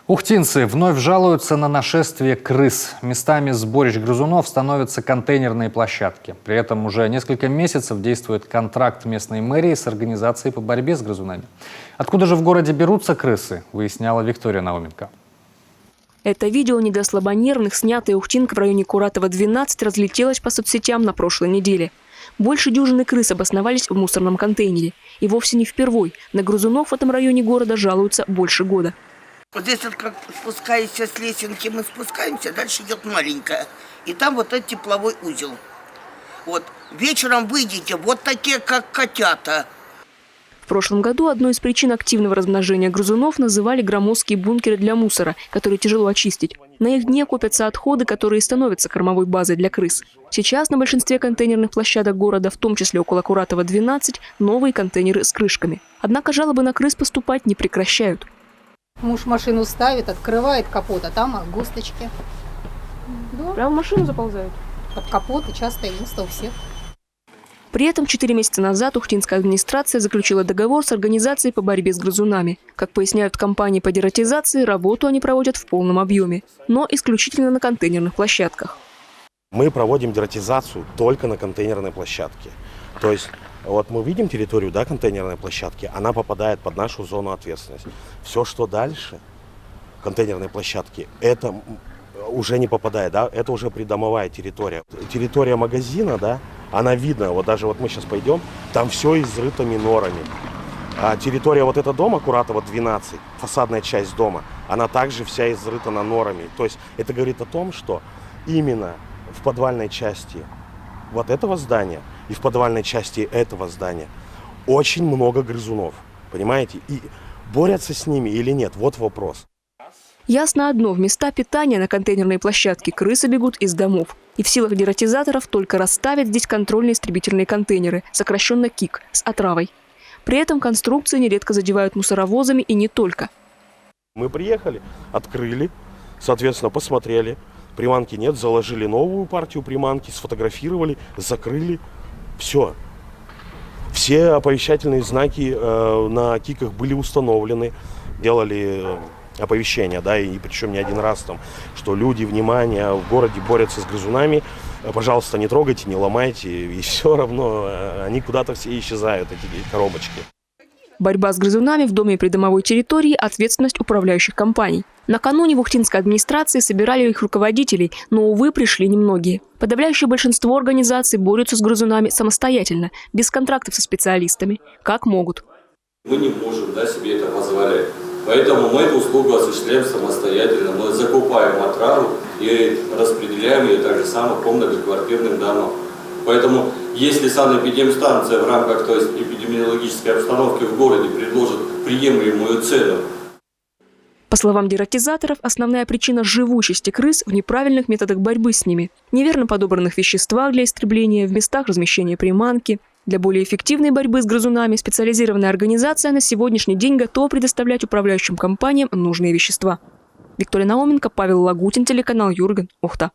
Ухтинцы вновь жалуются на нашествие крыс. Местами сборищ грызунов становятся контейнерные площадки. При этом уже несколько месяцев действует контракт местной мэрии с организацией по борьбе с грызунами. Откуда же в городе берутся крысы, выясняла Виктория Науменко. Это видео не для слабонервных, снятое Ухтинка в районе Куратова, 12, разлетелось по соцсетям на прошлой неделе. Больше дюжины крыс обосновались в мусорном контейнере. И вовсе не впервой. На грызунов в этом районе города жалуются больше года. Вот здесь вот как спускаешься с лесенки, мы спускаемся, дальше идет маленькая. И там вот этот тепловой узел. Вот вечером выйдете, вот такие, как котята. В прошлом году одной из причин активного размножения грызунов называли громоздкие бункеры для мусора, которые тяжело очистить. На их дне копятся отходы, которые становятся кормовой базой для крыс. Сейчас на большинстве контейнерных площадок города, в том числе около Куратова 12, новые контейнеры с крышками. Однако жалобы на крыс поступать не прекращают. Муж машину ставит, открывает капот, а там госточки. Да. Прямо в машину заползают? Под капот, и частое место у всех. При этом 4 месяца назад Ухтинская администрация заключила договор с организацией по борьбе с грызунами. Как поясняют в компании по дератизации, работу они проводят в полном объеме, но исключительно на контейнерных площадках. Мы проводим дератизацию только на контейнерной площадке. То есть вот мы видим территорию, да, контейнерной площадки, она попадает под нашу зону ответственности. Все, что дальше контейнерной площадки, это уже не попадает, да, это уже придомовая территория. Территория магазина, да, она видна, вот даже вот мы сейчас пойдем, там все изрыто норами. А территория вот этого дома, Куратова 12, фасадная часть дома, она также вся изрыта норами. То есть это говорит о том, что именно в подвальной части вот этого здания и в подвальной части этого здания очень много грызунов, понимаете? И борются с ними или нет, вот вопрос. Ясно одно, в места питания на контейнерной площадке крысы бегут из домов. И в силах дератизаторов только расставить здесь контрольно-истребительные контейнеры, сокращенно КИК, с отравой. При этом конструкции нередко задевают мусоровозами и не только. Мы приехали, открыли, соответственно, посмотрели. Приманки нет, заложили новую партию приманки, сфотографировали, закрыли. Все. Все оповещательные знаки на киках были установлены. Делали оповещения, да, и причем не один раз там, что люди, внимание, в городе борются с грызунами. Пожалуйста, не трогайте, не ломайте. И все равно они куда-то все исчезают, эти коробочки. Борьба с грызунами в доме и придомовой территории – ответственность управляющих компаний. Накануне в Ухтинской администрации собирали их руководителей, но, увы, пришли немногие. Подавляющее большинство организаций борются с грызунами самостоятельно, без контрактов со специалистами, как могут. Мы не можем, да, себе это позволять. Поэтому мы эту услугу осуществляем самостоятельно. Мы закупаем отраву и распределяем ее так же само по многоквартирным домам. Поэтому, если санэпидемстанция в рамках, то есть эпидемиологической обстановки в городе предложит приемлемую цену. По словам дератизаторов, основная причина живучести крыс в неправильных методах борьбы с ними, неверно подобранных веществах для истребления, в местах размещения приманки. Для более эффективной борьбы с грызунами специализированная организация на сегодняшний день готова предоставлять управляющим компаниям нужные вещества. Виктория Науменко, Павел Лагутин, телеканал Юрген, Ухта.